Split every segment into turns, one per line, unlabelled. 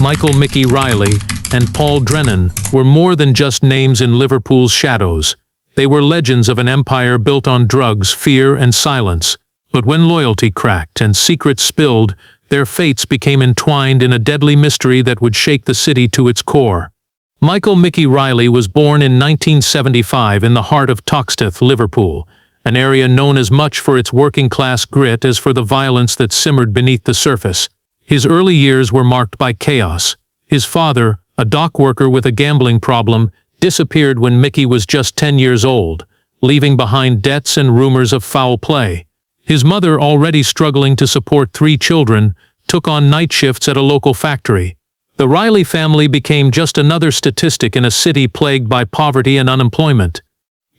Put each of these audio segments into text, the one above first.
Mickie Reilly, and Paul Drennan were more than just names in Liverpool's shadows. They were legends of an empire built on drugs, fear, and silence. But when loyalty cracked and secrets spilled, their fates became entwined in a deadly mystery that would shake the city to its core. Mickie Reilly was born in 1975 in the heart of Toxteth, Liverpool, an area known as much for its working-class grit as for the violence that simmered beneath the surface. His early years were marked by chaos. His father, a dock worker with a gambling problem, disappeared when Mickie was just 10 years old, leaving behind debts and rumors of foul play. His mother, already struggling to support 3 children, took on night shifts at a local factory. The Reilly family became just another statistic in a city plagued by poverty and unemployment.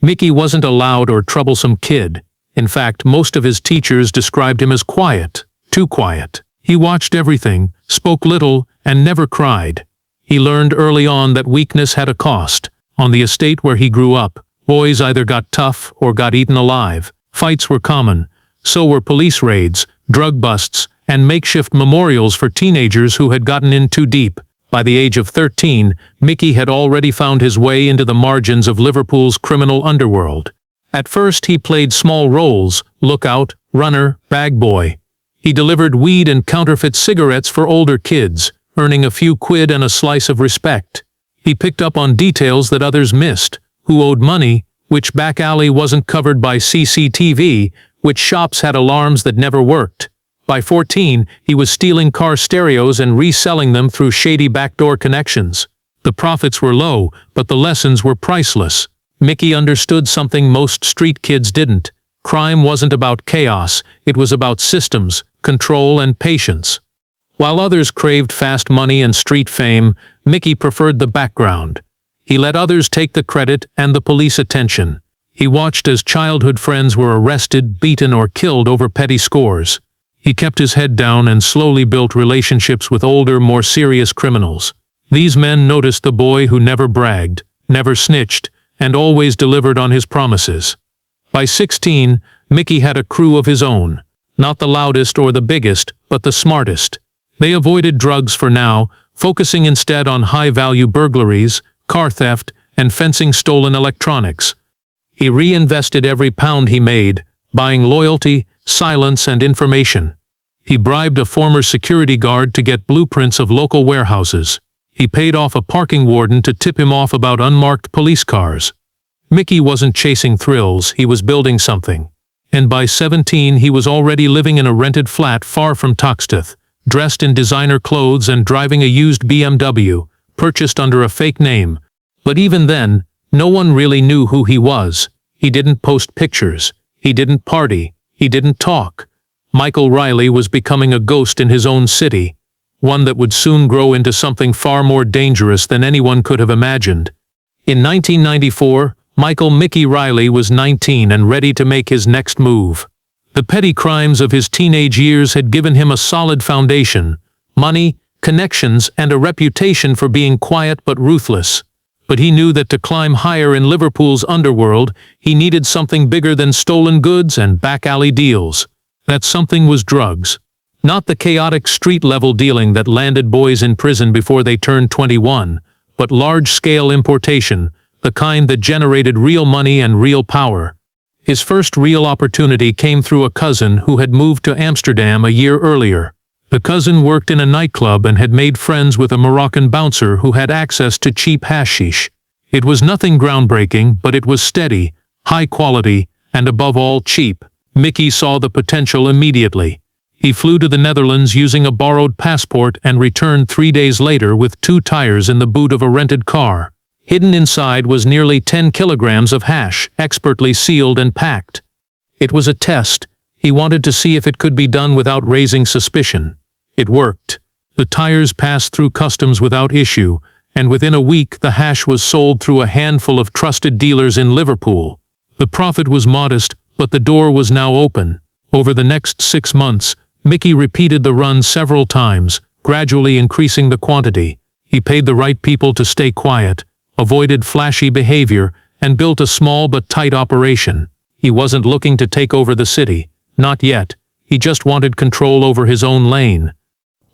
Mickie wasn't a loud or troublesome kid. In fact, most of his teachers described him as quiet, too quiet. He watched everything, spoke little, and never cried. He learned early on that weakness had a cost. On the estate where he grew up, boys either got tough or got eaten alive. Fights were common. So were police raids, drug busts, and makeshift memorials for teenagers who had gotten in too deep. By the age of 13, Mickie had already found his way into the margins of Liverpool's criminal underworld. At first he played small roles: lookout, runner, bag boy. He delivered weed and counterfeit cigarettes for older kids, earning a few quid and a slice of respect. He picked up on details that others missed: who owed money, which back alley wasn't covered by CCTV, which shops had alarms that never worked. By 14, he was stealing car stereos and reselling them through shady backdoor connections. The profits were low, but the lessons were priceless. Mickie understood something most street kids didn't. Crime wasn't about chaos, it was about systems, control, and patience. While others craved fast money and street fame, Mickie preferred the background. He let others take the credit and the police attention. He watched as childhood friends were arrested, beaten, or killed over petty scores. He kept his head down and slowly built relationships with older, more serious criminals. These men noticed the boy who never bragged, never snitched, and always delivered on his promises. By 16, Mickie had a crew of his own. Not the loudest or the biggest, but the smartest. They avoided drugs for now, focusing instead on high-value burglaries, car theft, and fencing stolen electronics. He reinvested every pound he made, buying loyalty, silence, and information. He bribed a former security guard to get blueprints of local warehouses. He paid off a parking warden to tip him off about unmarked police cars. Mickie wasn't chasing thrills, he was building something. And by 17 he was already living in a rented flat far from Toxteth, dressed in designer clothes and driving a used BMW, purchased under a fake name. But even then, no one really knew who he was. He didn't post pictures. He didn't party. He didn't talk. Mickie Reilly was becoming a ghost in his own city, one that would soon grow into something far more dangerous than anyone could have imagined. In 1994, Mickie Reilly was 19 and ready to make his next move. The petty crimes of his teenage years had given him a solid foundation: money, connections, and a reputation for being quiet but ruthless. But he knew that to climb higher in Liverpool's underworld, he needed something bigger than stolen goods and back-alley deals. That something was drugs. Not the chaotic street-level dealing that landed boys in prison before they turned 21, but large-scale importation, the kind that generated real money and real power. His first real opportunity came through a cousin who had moved to Amsterdam a year earlier. The cousin worked in a nightclub and had made friends with a Moroccan bouncer who had access to cheap hashish. It was nothing groundbreaking, but it was steady, high quality, and above all cheap. Mickie saw the potential immediately. He flew to the Netherlands using a borrowed passport and returned 3 days later with 2 tires in the boot of a rented car. Hidden inside was nearly 10 kilograms of hash, expertly sealed and packed. It was a test. He wanted to see if it could be done without raising suspicion. It worked. The tires passed through customs without issue, and within a week the hash was sold through a handful of trusted dealers in Liverpool. The profit was modest, but the door was now open. Over the next 6 months, Mickie repeated the run several times, gradually increasing the quantity. He paid the right people to stay quiet, avoided flashy behavior, and built a small but tight operation. He wasn't looking to take over the city. Not yet. He just wanted control over his own lane.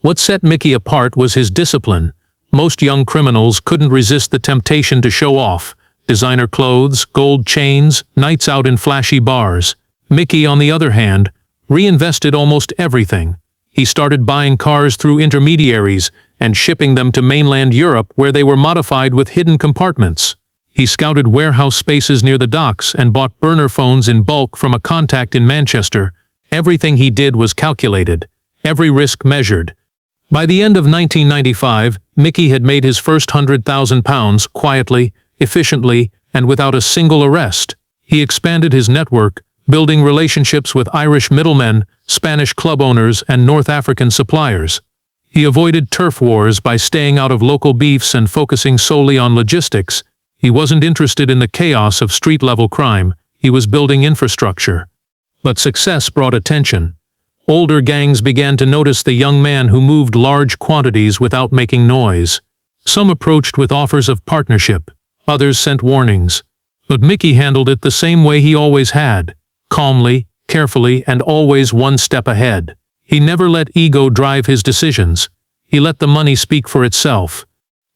What set Mickie apart was his discipline. Most young criminals couldn't resist the temptation to show off. Designer clothes, gold chains, nights out in flashy bars. Mickie, on the other hand, reinvested almost everything. He started buying cars through intermediaries and shipping them to mainland Europe, where they were modified with hidden compartments. He scouted warehouse spaces near the docks and bought burner phones in bulk from a contact in Manchester. Everything he did was calculated, every risk measured. By the end of 1995, Mickie had made his first £100,000 quietly, efficiently, and without a single arrest. He expanded his network, building relationships with Irish middlemen, Spanish club owners, and North African suppliers. He avoided turf wars by staying out of local beefs and focusing solely on logistics. He wasn't interested in the chaos of street-level crime. He was building infrastructure. But success brought attention. Older gangs began to notice the young man who moved large quantities without making noise. Some approached with offers of partnership. Others sent warnings. But Mickie handled it the same way he always had. Calmly, carefully, and always one step ahead. He never let ego drive his decisions. He let the money speak for itself.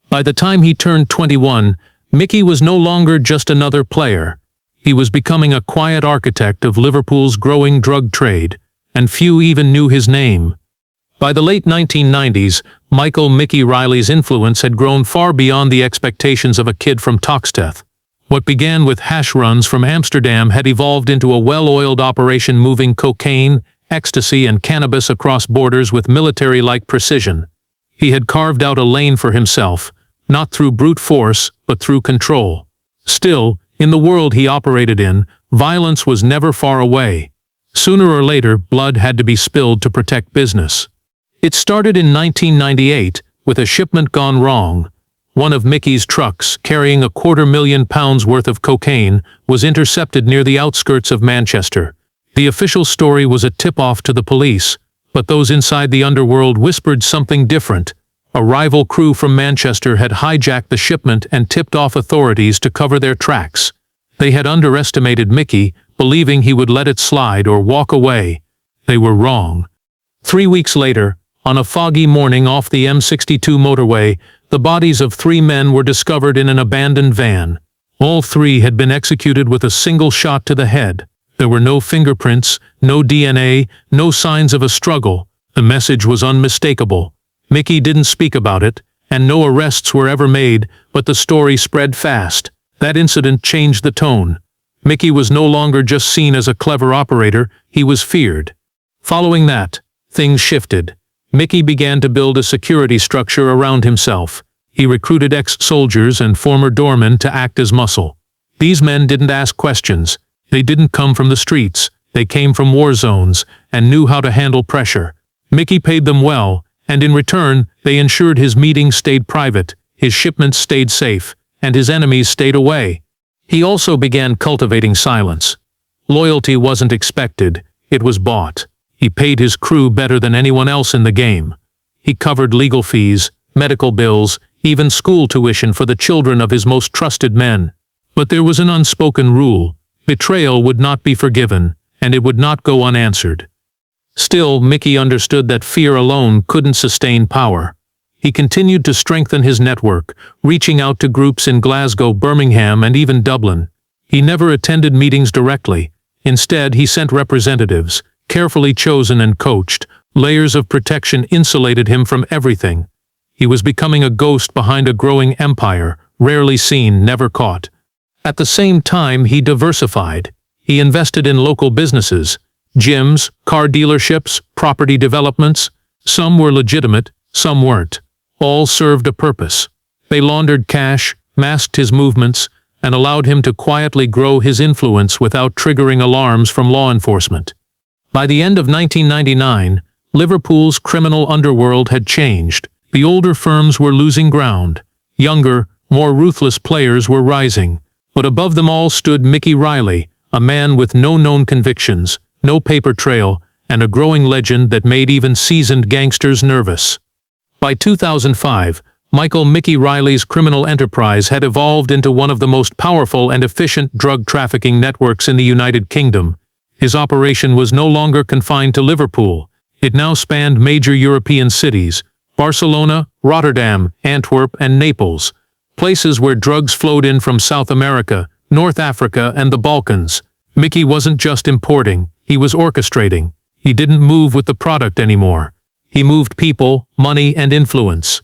By the time he turned 21, Mickie was no longer just another player. He was becoming a quiet architect of Liverpool's growing drug trade, and few even knew his name. By the late 1990s, Mickie Reilly's influence had grown far beyond the expectations of a kid from Toxteth. What began with hash runs from Amsterdam had evolved into a well-oiled operation moving cocaine, ecstasy, and cannabis across borders with military-like precision. He had carved out a lane for himself, not through brute force, but through control. Still, in the world he operated in, violence was never far away. Sooner or later, blood had to be spilled to protect business. It started in 1998, with a shipment gone wrong. One of Mickie's trucks, carrying £250,000 worth of cocaine, was intercepted near the outskirts of Manchester. The official story was a tip-off to the police, but those inside the underworld whispered something different. A rival crew from Manchester had hijacked the shipment and tipped off authorities to cover their tracks. They had underestimated Mickie, believing he would let it slide or walk away. They were wrong. 3 weeks later, on a foggy morning off the M62 motorway, the bodies of 3 men were discovered in an abandoned van. All 3 had been executed with a single shot to the head. There were no fingerprints, no DNA, no signs of a struggle. The message was unmistakable. Mickie didn't speak about it, and no arrests were ever made, but the story spread fast. That incident changed the tone. Mickie was no longer just seen as a clever operator, he was feared. Following that, things shifted. Mickie began to build a security structure around himself. He recruited ex-soldiers and former doormen to act as muscle. These men didn't ask questions. They didn't come from the streets. They came from war zones and knew how to handle pressure. Mickie paid them well, and in return, they ensured his meetings stayed private, his shipments stayed safe, and his enemies stayed away. He also began cultivating silence. Loyalty wasn't expected, it was bought. He paid his crew better than anyone else in the game. He covered legal fees, medical bills, even school tuition for the children of his most trusted men. But there was an unspoken rule. Betrayal would not be forgiven, and it would not go unanswered. Still, Mickie understood that fear alone couldn't sustain power. He continued to strengthen his network, reaching out to groups in Glasgow, Birmingham, and even Dublin. He never attended meetings directly. Instead, he sent representatives, carefully chosen and coached. Layers of protection insulated him from everything. He was becoming a ghost behind a growing empire, rarely seen, never caught. At the same time, he diversified. He invested in local businesses, gyms, car dealerships, property developments. Some were legitimate, some weren't. All served a purpose. They laundered cash, masked his movements, and allowed him to quietly grow his influence without triggering alarms from law enforcement. By the end of 1999, Liverpool's criminal underworld had changed. The older firms were losing ground. Younger, more ruthless players were rising. But above them all stood Mickie Reilly, a man with no known convictions, no paper trail, and a growing legend that made even seasoned gangsters nervous. By 2005, Mickie Reilly's criminal enterprise had evolved into one of the most powerful and efficient drug trafficking networks in the United Kingdom. His operation was no longer confined to Liverpool. It now spanned major European cities: Barcelona, Rotterdam, Antwerp, and Naples, places where drugs flowed in from South America, North Africa, and the Balkans. Mickie wasn't just importing, he was orchestrating. He didn't move with the product anymore. He moved people, money, and influence.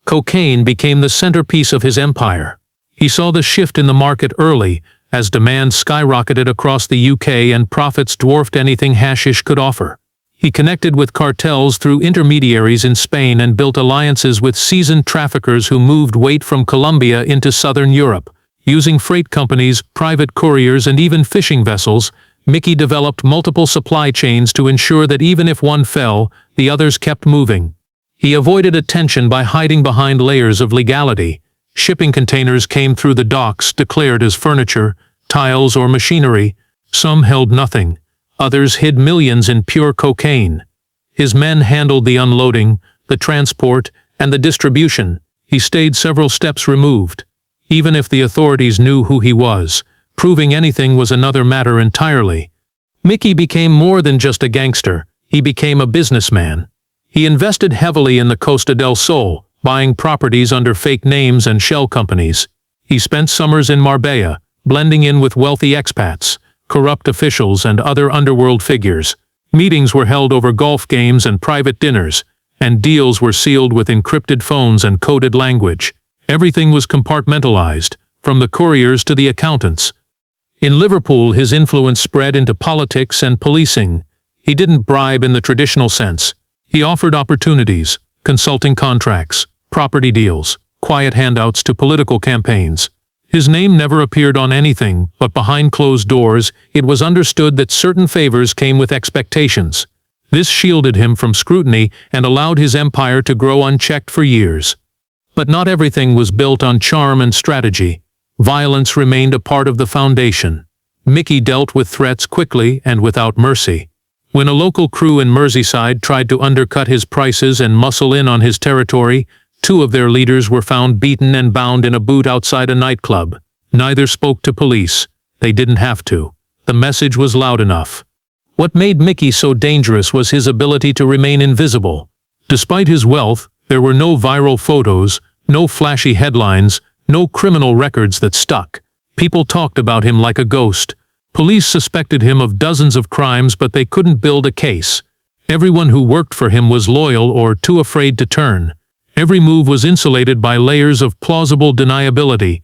Cocaine became the centerpiece of his empire. He saw the shift in the market early, as demand skyrocketed across the UK and profits dwarfed anything hashish could offer. He connected with cartels through intermediaries in Spain and built alliances with seasoned traffickers who moved weight from Colombia into southern Europe. Using freight companies, private couriers, and even fishing vessels, Mickie developed multiple supply chains to ensure that even if one fell, the others kept moving. He avoided attention by hiding behind layers of legality. Shipping containers came through the docks declared as furniture, tiles, or machinery. Some held nothing. Others hid millions in pure cocaine. His men handled the unloading, the transport, and the distribution. He stayed several steps removed. Even if the authorities knew who he was, proving anything was another matter entirely. Mickie became more than just a gangster. He became a businessman. He invested heavily in the Costa del Sol, buying properties under fake names and shell companies. He spent summers in Marbella, blending in with wealthy expats, corrupt officials, and other underworld figures. Meetings were held over golf games and private dinners, and deals were sealed with encrypted phones and coded language. Everything was compartmentalized, from the couriers to the accountants. In Liverpool, his influence spread into politics and policing. He didn't bribe in the traditional sense. He offered opportunities, consulting contracts, property deals, quiet handouts to political campaigns. His name never appeared on anything, but behind closed doors, it was understood that certain favors came with expectations. This shielded him from scrutiny and allowed his empire to grow unchecked for years. But not everything was built on charm and strategy. Violence remained a part of the foundation. Mickie dealt with threats quickly and without mercy. When a local crew in Merseyside tried to undercut his prices and muscle in on his territory, 2 of their leaders were found beaten and bound in a boot outside a nightclub. Neither spoke to police. They didn't have to. The message was loud enough. What made Mickie so dangerous was his ability to remain invisible. Despite his wealth, there were no viral photos, no flashy headlines, no criminal records that stuck. People talked about him like a ghost. Police suspected him of dozens of crimes, but they couldn't build a case. Everyone who worked for him was loyal or too afraid to turn. Every move was insulated by layers of plausible deniability.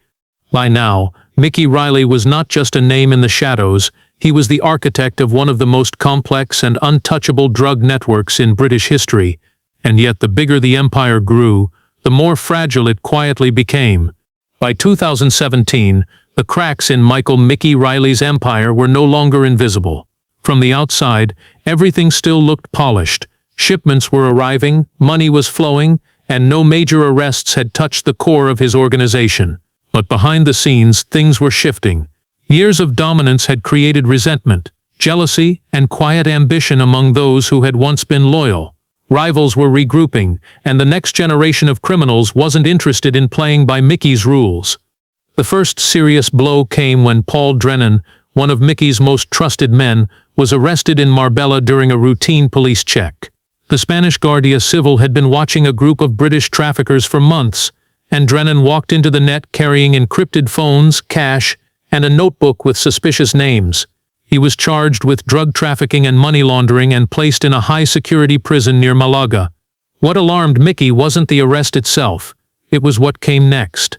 By now, Mickie Reilly was not just a name in the shadows, he was the architect of one of the most complex and untouchable drug networks in British history. And yet the bigger the empire grew, the more fragile it quietly became. By 2017, the cracks in Mickie Reilly's empire were no longer invisible. From the outside, everything still looked polished. Shipments were arriving, money was flowing, and no major arrests had touched the core of his organization. But behind the scenes, things were shifting. Years of dominance had created resentment, jealousy, and quiet ambition among those who had once been loyal. Rivals were regrouping, and the next generation of criminals wasn't interested in playing by Mickey's rules. The first serious blow came when Paul Drennan, one of Mickey's most trusted men, was arrested in Marbella during a routine police check. The Spanish Guardia Civil had been watching a group of British traffickers for months, and Drennan walked into the net carrying encrypted phones, cash, and a notebook with suspicious names. He was charged with drug trafficking and money laundering and placed in a high-security prison near Malaga. What alarmed Mickie wasn't the arrest itself, it was what came next.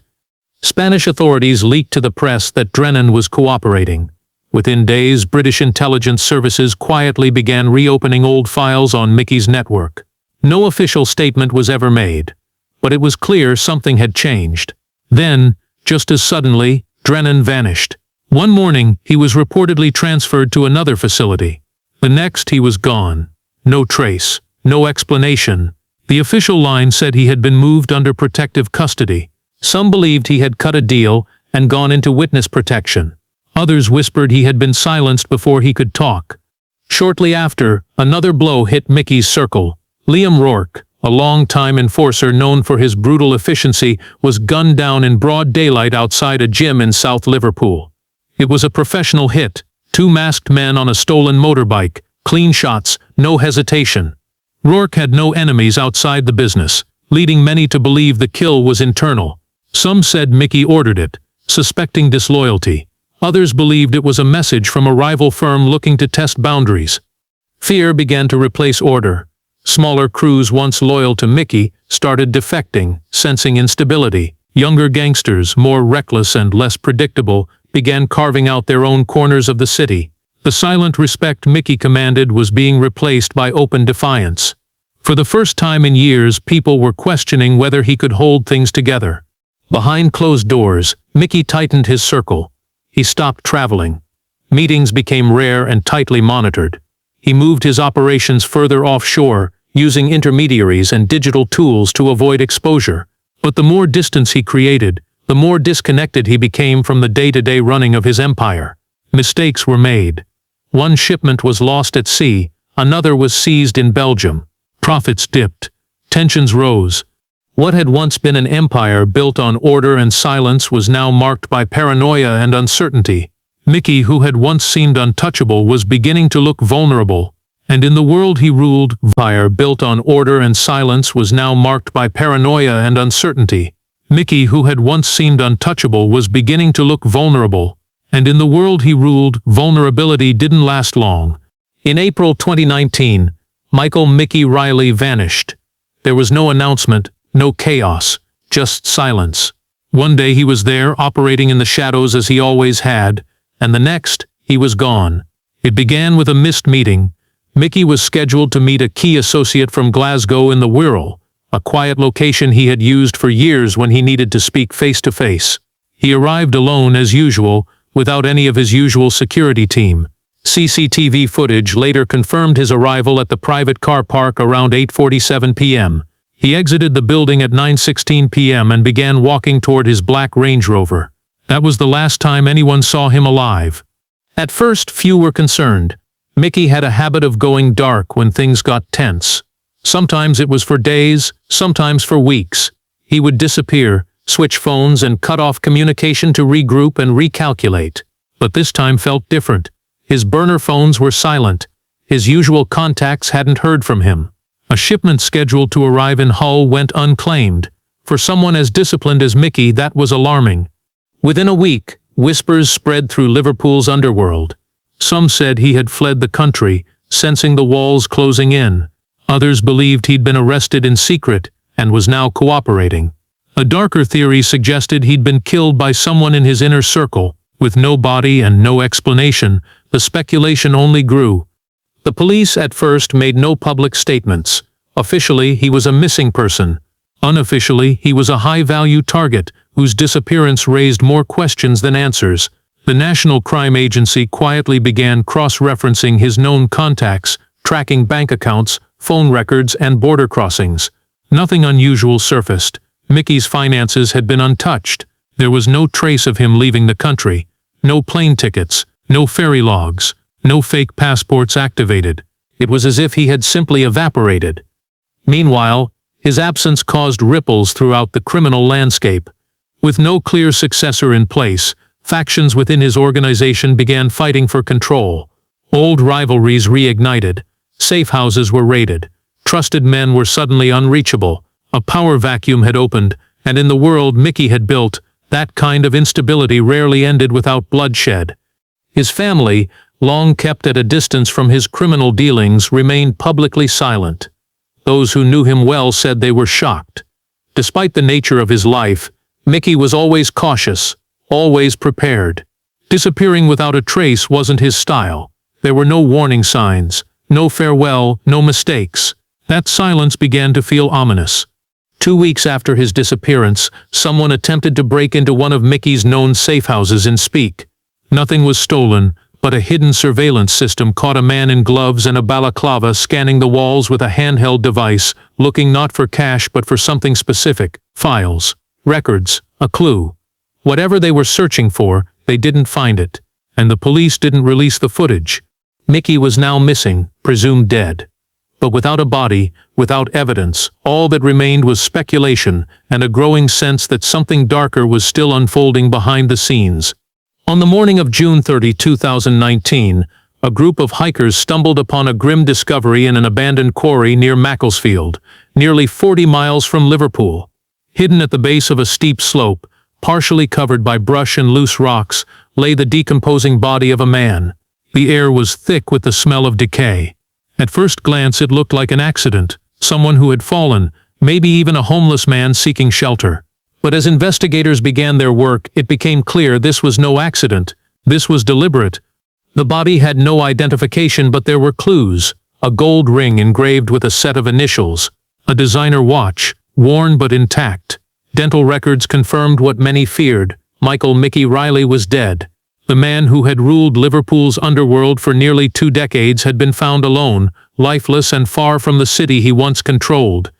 Spanish authorities leaked to the press that Drennan was cooperating. Within days, British intelligence services quietly began reopening old files on Mickey's network. No official statement was ever made, but it was clear something had changed. Then, just as suddenly, Drennan vanished. One morning, he was reportedly transferred to another facility. The next, he was gone. No trace, no explanation. The official line said he had been moved under protective custody. Some believed he had cut a deal and gone into witness protection. Others whispered he had been silenced before he could talk. Shortly after, another blow hit Mickey's circle. Liam Rourke, a long-time enforcer known for his brutal efficiency, was gunned down in broad daylight outside a gym in South Liverpool. It was a professional hit. 2 masked men on a stolen motorbike. Clean shots, no hesitation. Rourke had no enemies outside the business, leading many to believe the kill was internal. Some said Mickie ordered it, suspecting disloyalty. Others believed it was a message from a rival firm looking to test boundaries. Fear began to replace order. Smaller crews once loyal to Mickie started defecting, sensing instability. Younger gangsters, more reckless and less predictable, began carving out their own corners of the city. The silent respect Mickie commanded was being replaced by open defiance. For the first time in years, people were questioning whether he could hold things together. Behind closed doors, Mickie tightened his circle. He stopped traveling. Meetings became rare and tightly monitored. He moved his operations further offshore, using intermediaries and digital tools to avoid exposure. But the more distance he created, the more disconnected he became from the day-to-day running of his empire. Mistakes were made. One shipment was lost at sea, another was seized in Belgium. Profits dipped. Tensions rose. What had once been an empire built on order and silence was now marked by paranoia and uncertainty. Mickie, who had once seemed untouchable, was beginning to look vulnerable. And in the world he ruled, empire built on order and silence was now marked by paranoia and uncertainty. Mickie, who had once seemed untouchable, was beginning to look vulnerable. And in the world he ruled, vulnerability didn't last long. In April 2019, Mickie Reilly vanished. There was no announcement, no chaos, just silence. One day he was there, operating in the shadows as he always had, and the next, he was gone. It began with a missed meeting. Mickie was scheduled to meet a key associate from Glasgow in the Wirral, a quiet location he had used for years when he needed to speak face-to-face. He arrived alone as usual, without any of his usual security team. CCTV footage later confirmed his arrival at the private car park around 8:47 p.m. He exited the building at 9:16 p.m. and began walking toward his black Range Rover. That was the last time anyone saw him alive. At first, few were concerned. Mickie had a habit of going dark when things got tense. Sometimes it was for days, sometimes for weeks. He would disappear, switch phones and cut off communication to regroup and recalculate. But this time felt different. His burner phones were silent. His usual contacts hadn't heard from him. A shipment scheduled to arrive in Hull went unclaimed. For someone as disciplined as Mickie, that was alarming. Within a week, whispers spread through Liverpool's Underworld. Some said he had fled the country, sensing the walls closing in. Others believed he'd been arrested in secret and was now cooperating. A darker theory suggested he'd been killed by someone in his inner circle. With no body and no explanation, the speculation only grew. The police at first made no public statements. Officially, he was a missing person. Unofficially, he was a high-value target whose disappearance raised more questions than answers. The National Crime Agency quietly began cross-referencing his known contacts, tracking bank accounts, phone records, and border crossings. Nothing unusual surfaced. Mickie's finances had been untouched. There was no trace of him leaving the country. No plane tickets, no ferry logs, no fake passports activated. It was as if he had simply evaporated. Meanwhile, his absence caused ripples throughout the criminal landscape. With no clear successor in place, factions within his organization began fighting for control. Old rivalries reignited. Safe houses were raided. Trusted men were suddenly unreachable. A power vacuum had opened, and in the world Mickie had built, that kind of instability rarely ended without bloodshed. His family, long kept at a distance from his criminal dealings, remained publicly silent. Those who knew him well said they were shocked. Despite the nature of his life, Mickie was always cautious, always prepared. Disappearing without a trace wasn't his style. There were no warning signs, no farewell, no mistakes. That silence began to feel ominous. 2 weeks after his disappearance, someone attempted to break into one of Mickie's known safe houses in Speke. Nothing was stolen, but a hidden surveillance system caught a man in gloves and a balaclava scanning the walls with a handheld device, looking not for cash but for something specific: files, records, a clue. Whatever they were searching for, they didn't find it, and the police didn't release the footage. Mickie was now missing, presumed dead. But without a body, without evidence, all that remained was speculation and a growing sense that something darker was still unfolding behind the scenes. On the morning of June 30, 2019, A group of hikers stumbled upon a grim discovery in an abandoned quarry near Macclesfield, nearly 40 miles from Liverpool. Hidden at the base of a steep slope, partially covered by brush and loose rocks, lay the decomposing body of a man. The air was thick with the smell of decay. At first glance it looked like an accident, someone who had fallen, maybe even a homeless man seeking shelter. But as investigators began their work, it became clear this was no accident. This was deliberate. The body had no identification, but there were clues. A gold ring engraved with a set of initials. A designer watch, worn but intact. Dental records confirmed what many feared. Mickie Reilly was dead. The man who had ruled Liverpool's underworld for nearly 2 decades had been found alone, lifeless and far from the city he once controlled.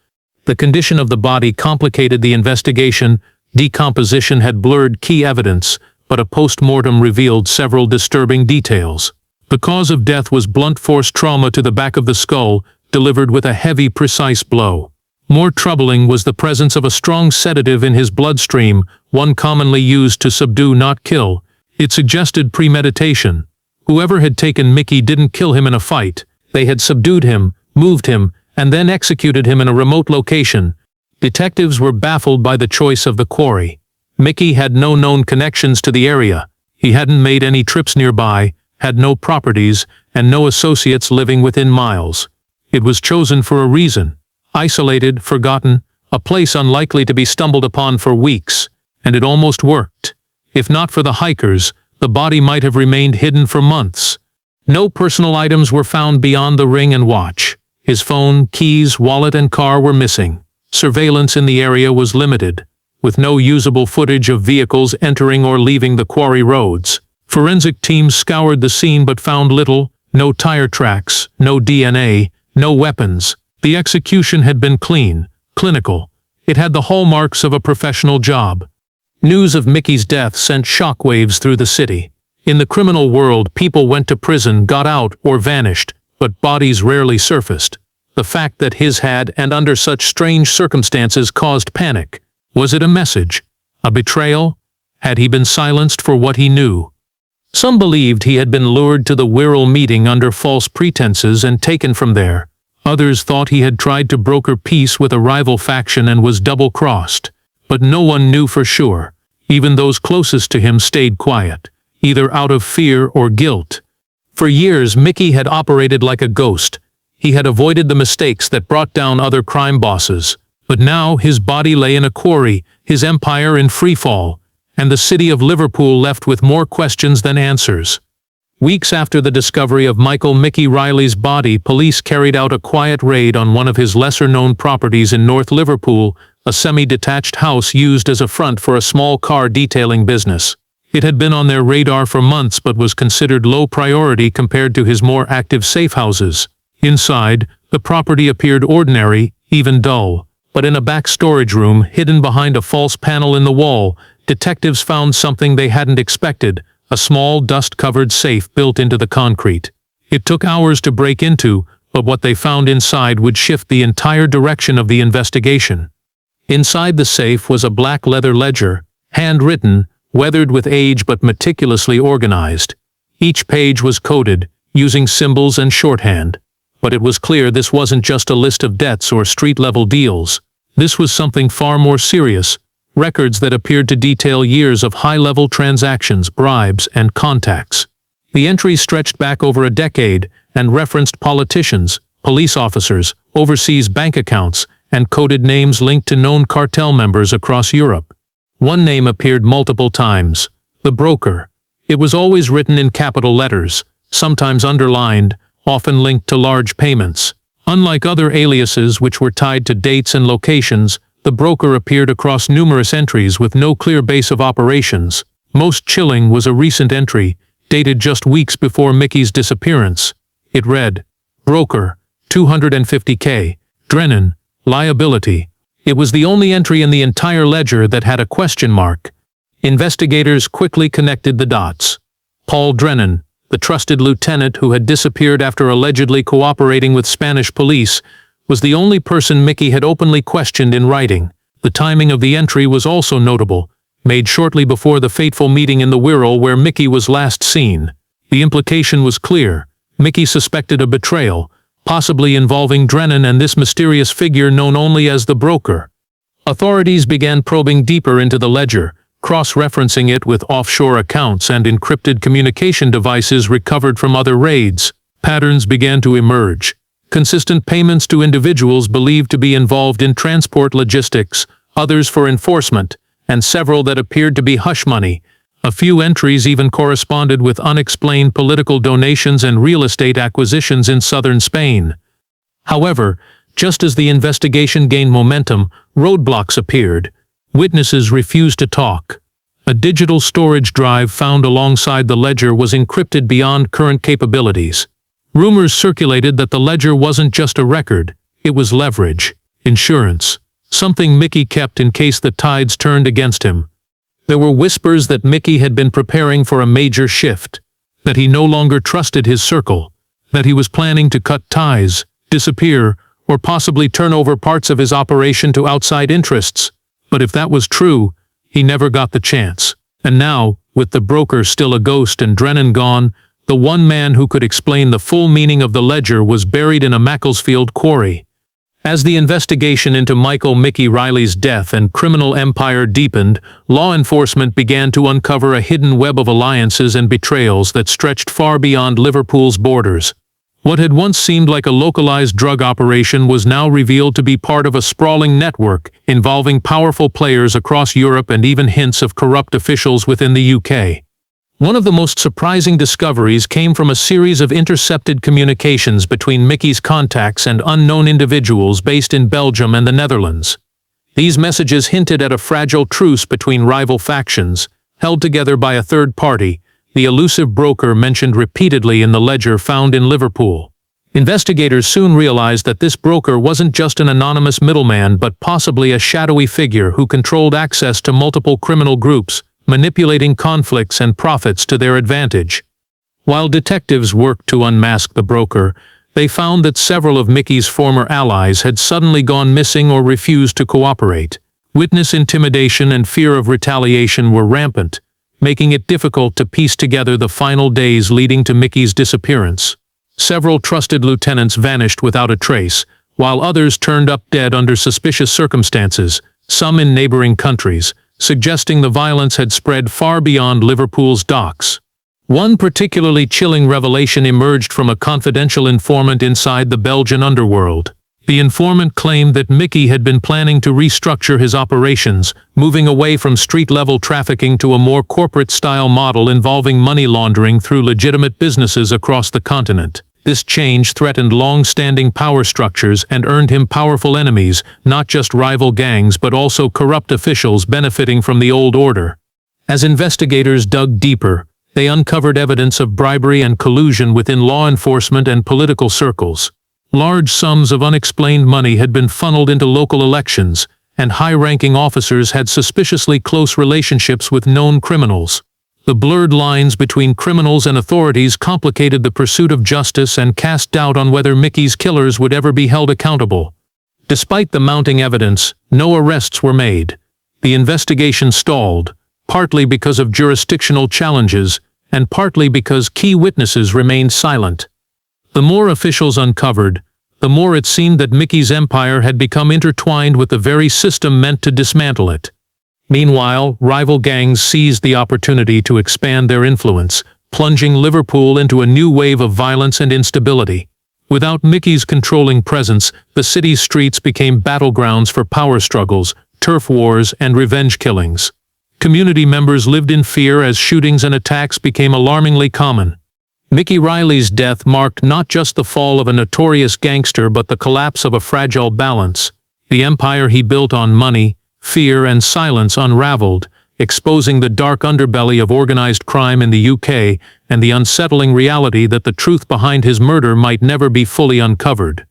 The condition of the body complicated the investigation. Decomposition had blurred key evidence, but a post-mortem revealed several disturbing details. The cause of death was blunt force trauma to the back of the skull, delivered with a heavy, precise blow. More troubling was the presence of a strong sedative in his bloodstream, one commonly used to subdue, not kill. It suggested premeditation. Whoever had taken Mickie didn't kill him in a fight. They had subdued him, moved him, and then executed him in a remote location. Detectives were baffled by the choice of the quarry. Mickie had no known connections to the area. He hadn't made any trips nearby, had no properties, and no associates living within miles. It was chosen for a reason. Isolated, forgotten, a place unlikely to be stumbled upon for weeks. And it almost worked. If not for the hikers, the body might have remained hidden for months. No personal items were found beyond the ring and watch. His phone, keys, wallet, and car were missing. Surveillance in the area was limited, with no usable footage of vehicles entering or leaving the quarry roads. Forensic teams scoured the scene but found little. No tire tracks, no DNA, no weapons. The execution had been clean, clinical. It had the hallmarks of a professional job. News of Mickie's death sent shockwaves through the city. In the criminal world, people went to prison, got out, or vanished, but bodies rarely surfaced. The fact that his had, and under such strange circumstances, caused panic. Was it a message? A betrayal? Had he been silenced for what he knew? Some believed he had been lured to the Wirral meeting under false pretenses and taken from there. Others thought he had tried to broker peace with a rival faction and was double-crossed. But no one knew for sure. Even those closest to him stayed quiet, either out of fear or guilt. For years, Mickie had operated like a ghost. He had avoided the mistakes that brought down other crime bosses. But now his body lay in a quarry, his empire in freefall, and the city of Liverpool left with more questions than answers. Weeks after the discovery of Mickie Reilly's body, police carried out a quiet raid on one of his lesser-known properties in North Liverpool, a semi-detached house used as a front for a small car detailing business. It had been on their radar for months but was considered low priority compared to his more active safe houses. Inside, the property appeared ordinary, even dull. But in a back storage room, hidden behind a false panel in the wall, detectives found something they hadn't expected. A small, dust-covered safe built into the concrete. It took hours to break into, but what they found inside would shift the entire direction of the investigation. Inside the safe was a black leather ledger, handwritten, weathered with age but meticulously organized. Each page was coded, using symbols and shorthand. But it was clear this wasn't just a list of debts or street-level deals. This was something far more serious. Records that appeared to detail years of high-level transactions, bribes, and contacts. The entries stretched back over a decade and referenced politicians, police officers, overseas bank accounts, and coded names linked to known cartel members across Europe. One name appeared multiple times: the broker. It was always written in capital letters, sometimes underlined, often linked to large payments. Unlike other aliases which were tied to dates and locations, the broker appeared across numerous entries with no clear base of operations. Most chilling was a recent entry, dated just weeks before Mickie's disappearance. It read, "Broker, 250K, Drennan, liability." It was the only entry in the entire ledger that had a question mark. Investigators quickly connected the dots. Paul Drennan, the trusted lieutenant who had disappeared after allegedly cooperating with Spanish police, was the only person Mickie had openly questioned in writing. The timing of the entry was also notable, made shortly before the fateful meeting in the Wirral where Mickie was last seen. The implication was clear. Mickie suspected a betrayal, possibly involving Drennan and this mysterious figure known only as the broker. Authorities began probing deeper into the ledger, cross-referencing it with offshore accounts and encrypted communication devices recovered from other raids. Patterns began to emerge. Consistent payments to individuals believed to be involved in transport logistics, others for enforcement, and several that appeared to be hush money. A few entries even corresponded with unexplained political donations and real estate acquisitions in southern Spain. However, just as the investigation gained momentum, roadblocks appeared. Witnesses refused to talk. A digital storage drive found alongside the ledger was encrypted beyond current capabilities. Rumors circulated that the ledger wasn't just a record, it was leverage, insurance, something Mickie kept in case the tides turned against him. There were whispers that Mickie had been preparing for a major shift, that he no longer trusted his circle, that he was planning to cut ties, disappear, or possibly turn over parts of his operation to outside interests. But if that was true, he never got the chance. And now, with the broker still a ghost and Drennan gone, the one man who could explain the full meaning of the ledger was buried in a Macclesfield quarry. As the investigation into Mickie Reilly's death and criminal empire deepened, law enforcement began to uncover a hidden web of alliances and betrayals that stretched far beyond Liverpool's borders. What had once seemed like a localized drug operation was now revealed to be part of a sprawling network involving powerful players across Europe and even hints of corrupt officials within the UK. One of the most surprising discoveries came from a series of intercepted communications between Mickie's contacts and unknown individuals based in Belgium and the Netherlands. These messages hinted at a fragile truce between rival factions, held together by a third party, the elusive broker mentioned repeatedly in the ledger found in Liverpool. Investigators soon realized that this broker wasn't just an anonymous middleman but possibly a shadowy figure who controlled access to multiple criminal groups, manipulating conflicts and profits to their advantage. While detectives worked to unmask the broker, they found that several of Mickie's former allies had suddenly gone missing or refused to cooperate. Witness intimidation and fear of retaliation were rampant, making it difficult to piece together the final days leading to Mickie's disappearance. Several trusted lieutenants vanished without a trace, while others turned up dead under suspicious circumstances, some in neighboring countries, suggesting the violence had spread far beyond Liverpool's docks. One particularly chilling revelation emerged from a confidential informant inside the Belgian underworld. The informant claimed that Mickie had been planning to restructure his operations, moving away from street-level trafficking to a more corporate-style model involving money laundering through legitimate businesses across the continent. This change threatened long-standing power structures and earned him powerful enemies, not just rival gangs but also corrupt officials benefiting from the old order. As investigators dug deeper, they uncovered evidence of bribery and collusion within law enforcement and political circles. Large sums of unexplained money had been funneled into local elections, and high-ranking officers had suspiciously close relationships with known criminals. The blurred lines between criminals and authorities complicated the pursuit of justice and cast doubt on whether Mickie's killers would ever be held accountable. Despite the mounting evidence, no arrests were made. The investigation stalled, partly because of jurisdictional challenges, and partly because key witnesses remained silent. The more officials uncovered, the more it seemed that Mickie's empire had become intertwined with the very system meant to dismantle it. Meanwhile, rival gangs seized the opportunity to expand their influence, plunging Liverpool into a new wave of violence and instability. Without Mickie's controlling presence, the city's streets became battlegrounds for power struggles, turf wars, and revenge killings. Community members lived in fear as shootings and attacks became alarmingly common. Mickie Reilly's death marked not just the fall of a notorious gangster but the collapse of a fragile balance. The empire he built on money, fear, and silence unraveled, exposing the dark underbelly of organized crime in the UK and the unsettling reality that the truth behind his murder might never be fully uncovered.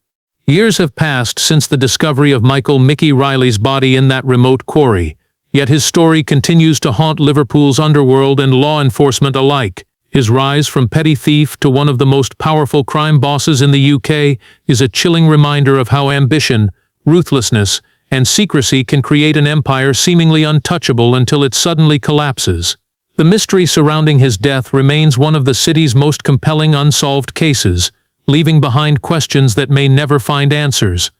Years have passed since the discovery of Mickie Reilly's body in that remote quarry, yet his story continues to haunt Liverpool's underworld and law enforcement alike. His rise from petty thief to one of the most powerful crime bosses in the UK is a chilling reminder of how ambition, ruthlessness, and secrecy can create an empire seemingly untouchable until it suddenly collapses. The mystery surrounding his death remains one of the city's most compelling unsolved cases, leaving behind questions that may never find answers.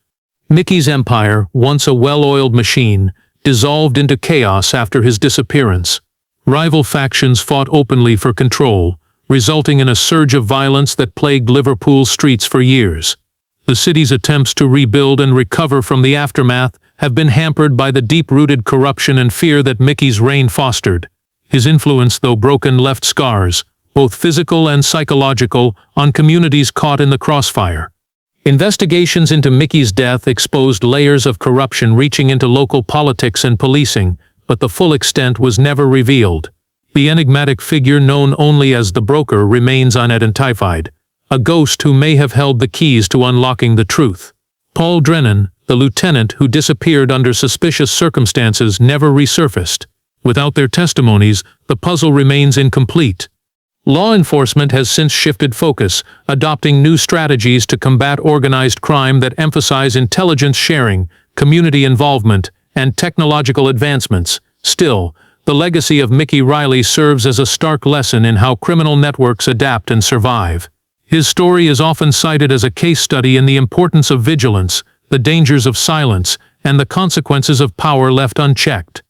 Mickey's empire, once a well-oiled machine, dissolved into chaos after his disappearance. Rival factions fought openly for control, resulting in a surge of violence that plagued Liverpool's streets for years. The city's attempts to rebuild and recover from the aftermath have been hampered by the deep-rooted corruption and fear that Mickey's reign fostered. His influence, though broken, left scars, both physical and psychological, on communities caught in the crossfire. Investigations into Mickey's death exposed layers of corruption reaching into local politics and policing, but the full extent was never revealed. The enigmatic figure known only as the Broker remains unidentified, a ghost who may have held the keys to unlocking the truth. Paul Drennan, the lieutenant who disappeared under suspicious circumstances, never resurfaced. Without their testimonies, the puzzle remains incomplete. Law enforcement has since shifted focus, adopting new strategies to combat organized crime that emphasize intelligence sharing, community involvement, and technological advancements. Still, the legacy of Mickie Reilly serves as a stark lesson in how criminal networks adapt and survive. His story is often cited as a case study in the importance of vigilance, the dangers of silence, and the consequences of power left unchecked.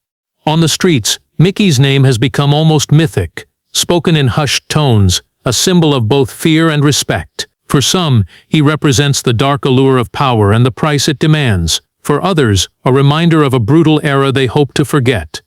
On the streets, Mickey's name has become almost mythic, spoken in hushed tones, a symbol of both fear and respect. For some, he represents the dark allure of power and the price it demands. For others, a reminder of a brutal era they hope to forget.